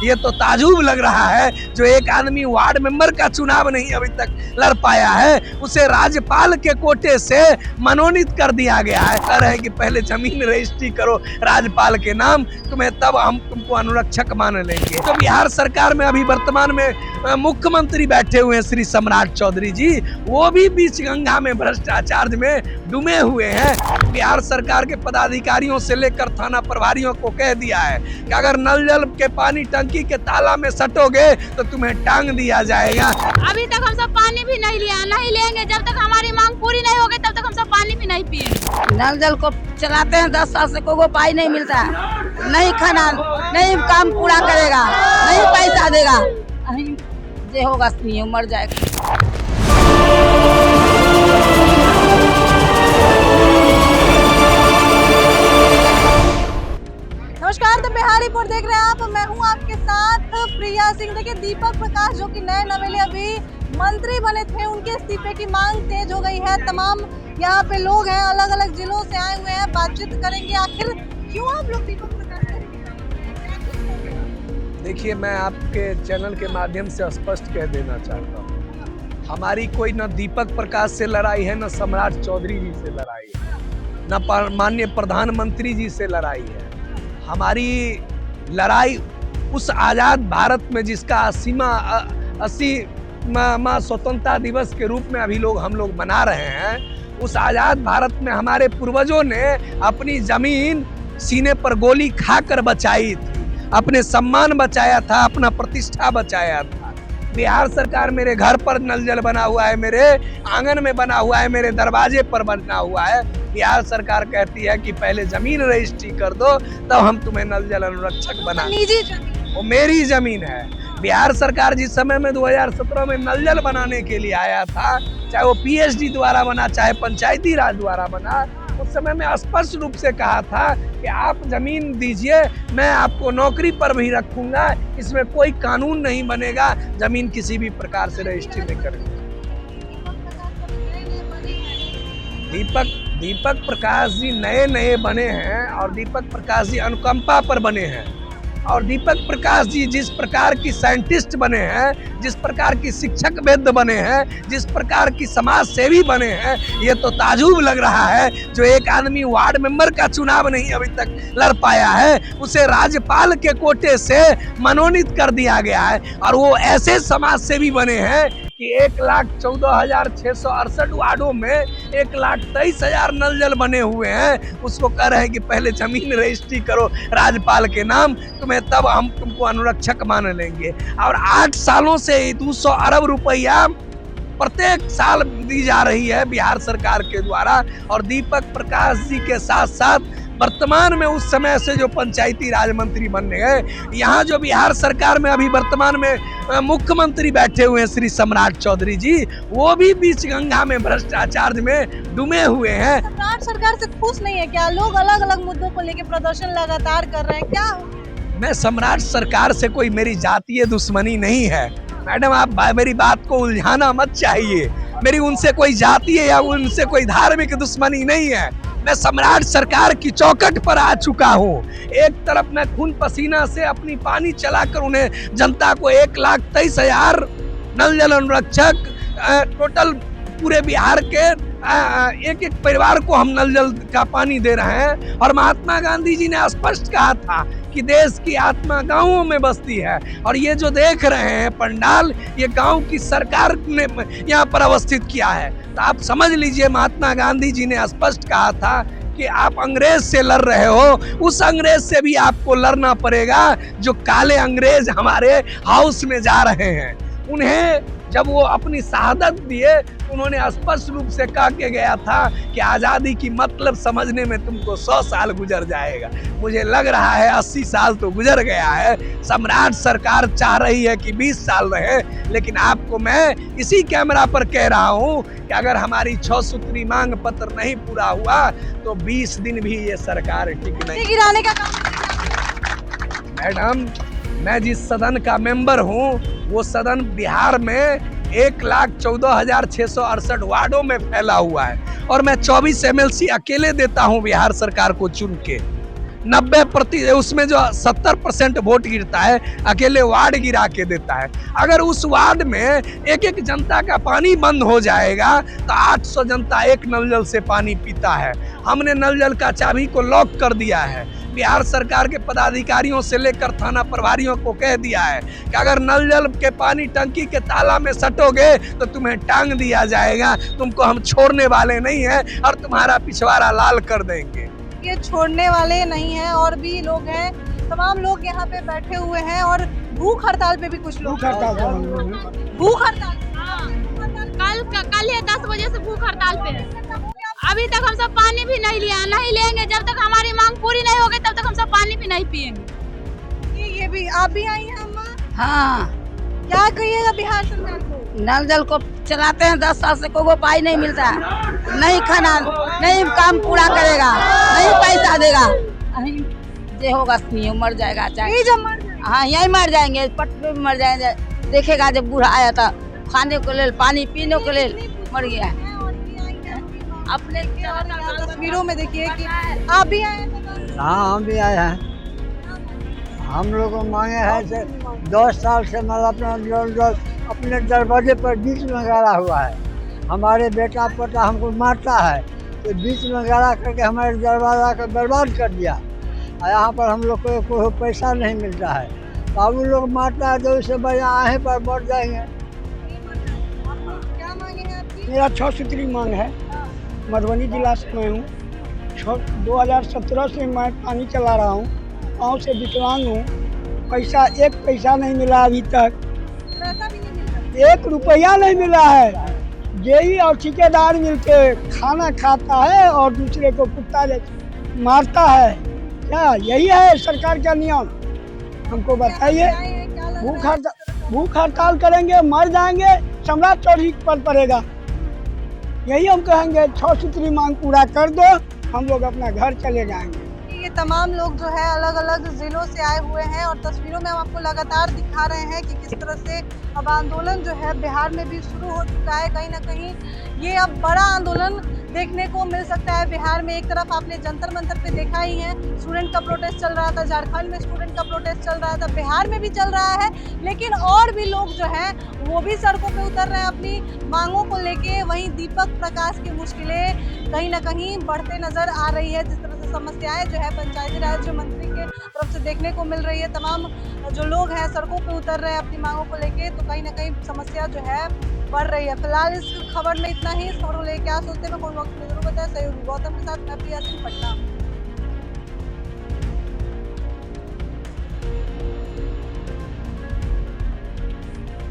ये तो ताजुब लग रहा है, जो एक आदमी वार्ड मेंबर का चुनाव नहीं अभी तक लड़ पाया है, उसे राज्यपाल के कोटे से मनोनीत कर दिया गया है। कह रहे हैं कि पहले जमीन रजिस्ट्री करो राज्यपाल के नाम, तुम्हें तब हम तुमको अनुरक्षक मान लेंगे। तो बिहार सरकार में अभी वर्तमान में मुख्यमंत्री बैठे हुए हैं श्री सम्राट चौधरी जी, वो भी बीच गंगा में भ्रष्टाचार में डूबे हुए हैं। बिहार सरकार के पदाधिकारियों से लेकर थाना प्रभारियों को कह दिया है कि अगर नल जल के पानी टंकी के ताला में सटोगे तो तुम्हें टांग दिया जाएगा। अभी तक हम सब पानी भी नहीं लिया, नहीं लेंगे जब तक हमारी मांग पूरी नहीं होगी, तब तक हम सब पानी भी नहीं पिएंगे। नल जल को चलाते हैं 10 साल से, कोई पानी नहीं मिलता, नहीं खाना, नहीं काम पूरा करेगा, नहीं पैसा देगा, जो होगा मर जाएगा। नमस्कार, तो बिहार रिपोर्ट देख रहे हैं आप, मैं हूं आपके साथ प्रिया सिंह। देखिए, दीपक प्रकाश जो कि नए नवेले अभी मंत्री बने थे, उनके इस्तीफे की मांग तेज हो गई है। तमाम यहाँ पे लोग हैं, अलग अलग जिलों से आए हुए हैं, बातचीत करेंगे आखिर क्यों आप लोग दीपक प्रकाश करेंगे। देखिए, मैं आपके चैनल के माध्यम से स्पष्ट कह देना चाहता हूँ, हमारी कोई न दीपक प्रकाश से लड़ाई है, न सम्राट चौधरी जी से लड़ाई है, न माननीय प्रधानमंत्री जी से लड़ाई है। हमारी लड़ाई उस आज़ाद भारत में जिसका 80वां स्वतंत्रता दिवस के रूप में अभी हम लोग मना रहे हैं, उस आज़ाद भारत में हमारे पूर्वजों ने अपनी ज़मीन सीने पर गोली खाकर बचाई थी, अपने सम्मान बचाया था, अपना प्रतिष्ठा बचाया था। बिहार सरकार मेरे घर पर नल जल बना हुआ है, मेरे आंगन में बना हुआ है, मेरे दरवाजे पर बना हुआ है। बिहार सरकार कहती है कि पहले जमीन रजिस्ट्री कर दो, तब हम तुम्हें नल जल अनुरक्षक बना। निजी जमीन, वो मेरी जमीन है। बिहार सरकार जिस समय में 2017 में नल जल बनाने के लिए आया था, चाहे वो पीएचडी द्वारा बना, चाहे पंचायती राज द्वारा बना, उस समय में स्पष्ट रूप से कहा था कि आप जमीन दीजिए, मैं आपको नौकरी पर भी रखूंगा, इसमें कोई कानून नहीं बनेगा जमीन किसी भी प्रकार से रजिस्ट्री नहीं करेंगे। दीपक प्रकाश जी नए बने हैं, और दीपक प्रकाश जी अनुकंपा पर बने हैं, और दीपक प्रकाश जी जिस प्रकार की साइंटिस्ट बने हैं, जिस प्रकार की शिक्षक वेद बने हैं, जिस प्रकार की समाज सेवी बने हैं, ये तो ताजुब लग रहा है, जो एक आदमी वार्ड मेंबर का चुनाव नहीं अभी तक लड़ पाया है, उसे राज्यपाल के कोटे से मनोनीत कर दिया गया है। और वो ऐसे समाज सेवी बने हैं कि 1,14,668 वार्डों में 1,23,000 नल जल बने हुए हैं। उसको कह रहे हैं कि पहले जमीन रजिस्ट्री करो राज्यपाल के नाम, तुम्हें तब हम तुमको अनुरक्षक मान लेंगे। और 8 सालों से 200 अरब रुपया प्रत्येक साल दी जा रही है बिहार सरकार के द्वारा। और दीपक प्रकाश जी के साथ साथ वर्तमान में उस समय से जो पंचायती राज मंत्री बन गए, यहाँ जो बिहार सरकार में अभी वर्तमान में मुख्यमंत्री बैठे हुए हैं श्री सम्राट चौधरी जी, वो भी बीच गंगा में भ्रष्टाचार में डूबे हुए हैं। सम्राट सरकार से खुश नहीं है क्या? लोग अलग अलग मुद्दों को लेकर प्रदर्शन लगातार कर रहे हैं, क्या? मैं सम्राट सरकार से कोई मेरी जातीय दुश्मनी नहीं है मैडम, आप मेरी बात को उलझाना मत चाहिए। मेरी उनसे कोई जातीय या उनसे कोई धार्मिक दुश्मनी नहीं है। मैं सम्राट सरकार की चौखट पर आ चुका हूँ। एक तरफ मैं खून पसीना से अपनी पानी चलाकर उन्हें जनता को 1,23,000 नल जल अनुरक्षक टोटल पूरे बिहार के एक एक परिवार को हम नल जल का पानी दे रहे हैं। और महात्मा गांधी जी ने स्पष्ट कहा था कि देश की आत्मा गांवों में बसती है, और ये जो देख रहे हैं पंडाल, ये गांव की सरकार ने यहाँ पर अवस्थित किया है। तो आप समझ लीजिए, महात्मा गांधी जी ने स्पष्ट कहा था कि आप अंग्रेज से लड़ रहे हो, उस अंग्रेज से भी आपको लड़ना पड़ेगा जो काले अंग्रेज हमारे हाउस में जा रहे हैं। उन्हें जब वो अपनी शहादत दिए, उन्होंने स्पष्ट रूप से कह के गया था कि आज़ादी की मतलब समझने में तुमको 100 साल गुजर जाएगा। मुझे लग रहा है 80 साल तो गुजर गया है। सम्राट सरकार चाह रही है कि 20 साल रहे, लेकिन आपको मैं इसी कैमरा पर कह रहा हूँ कि अगर हमारी 6 सूत्री मांग पत्र नहीं पूरा हुआ तो 20 दिन भी ये सरकार टिक नहीं। गिराने का मैडम, मैं जिस सदन का मेंबर हूँ, वो सदन बिहार में 1,14,668 वार्डों में फैला हुआ है, और मैं 24 MLC अकेले देता हूं बिहार सरकार को चुन के। 90% उसमें जो 70% वोट गिरता है अकेले वार्ड गिरा के देता है। अगर उस वार्ड में एक एक जनता का पानी बंद हो जाएगा तो 800 जनता एक नल जल से पानी पीता है। हमने नल जल का चाबी को लॉक कर दिया है। बिहार सरकार के पदाधिकारियों से लेकर थाना प्रभारियों को कह दिया है कि अगर नल जल के पानी टंकी के ताला में सटोगे तो तुम्हें टांग दिया जाएगा, तुमको हम छोड़ने वाले नहीं हैं और तुम्हारा पिछवाड़ा लाल कर देंगे। ये छोड़ने वाले नहीं हैं, और भी लोग हैं, तमाम लोग यहाँ पे बैठे हुए हैं और भूख हड़ताल पे भी कुछ लोग भूख हड़ताल कल ये 10 बजे से भूख हड़ताल पे है। अभी तक हम सब पानी भी नहीं लिया, नहीं लेंगे जब तक हमारी मांग पूरी नहीं होगी, तब तक हम सब पानी भी नहीं पिएंगे। ये भी आप भी आई हैं अम्मा, हाँ, क्या कहिएगा बिहार सरकार को? नल जल को चलाते हैं 10 साल से, कोई पाई नहीं मिलता है, नहीं खाना, नहीं काम पूरा करेगा, नहीं पैसा देगा। जे होगा मर जाएगा, चाहे जब मर जाए। हाँ यही मर जाएंगे, पट पे भी मर जाएंगे। देखेगा जब बूढ़ा आया था खाने को ले, पानी पीने को ले मर गया है। अपने तस्वीरों में देखिए कि आप भी आए हैं। हाँ, हम भी आए हैं। हम लोग को मांगे हैं से 10 साल से मतलब अपने दरवाजे पर बीच में गाड़ा हुआ है। हमारे बेटा पोता हमको मारता है तो बीच में गाड़ा करके हमारे दरवाजा को बर्बाद कर दिया। यहाँ पर हम लोग को कोई पैसा नहीं मिलता है, बाबू लोग मारता है तो उससे बढ़िया आहे पर बढ़ जाएंगे। क्या मांगे हैं आपकी? मेरा 6 सूत्री मांग है। मधुबनी जिला से मैं हूँ। 2017 से मैं पानी चला रहा हूँ, गाँव से विकलांग हूँ। एक पैसा नहीं मिला अभी तक, पैसा भी नहीं मिलता। 1 रुपया नहीं मिला है। जेई और ठेकेदार मिलके खाना खाता है और दूसरे को कुत्ता जैसे मारता है। क्या यही है सरकार का नियम? हमको बताइए। भूख हड़ताल करेंगे, मर जाएंगे, सम्राट चौधरी पर पड़ेगा। यही हम कहेंगे, 6 सूत्री मांग पूरा कर दो, हम लोग अपना घर चले जाएंगे। ये तमाम लोग जो है अलग अलग जिलों से आए हुए हैं और तस्वीरों में हम आपको लगातार दिखा रहे हैं कि किस तरह से अब आंदोलन जो है बिहार में भी शुरू हो चुका है। कहीं ना कहीं ये अब बड़ा आंदोलन देखने को मिल सकता है बिहार में। एक तरफ आपने जंतर मंतर पे देखा ही है, स्टूडेंट का प्रोटेस्ट चल रहा था, झारखंड में स्टूडेंट का प्रोटेस्ट चल रहा था, बिहार में भी चल रहा है। लेकिन और भी लोग जो हैं वो भी सड़कों पे उतर रहे हैं अपनी मांगों को लेके। वहीं दीपक प्रकाश की मुश्किलें कहीं ना कहीं बढ़ते नजर आ रही है। जिस तरह से समस्याएं जो है पंचायती राज मंत्री के तरफ से देखने को मिल रही है, तमाम जो लोग हैं सड़कों पे उतर रहे हैं अपनी मांगों को लेके, तो कहीं ना कहीं समस्या जो है बढ़ रही है। फिलहाल इस खबर में इतना ही। इस खबर को लेकर क्या सोचते हैं मैं कोई वक्त में जरूर बताया। सहयोगी गौतम के साथ मैं प्रिया सिंह, पटना।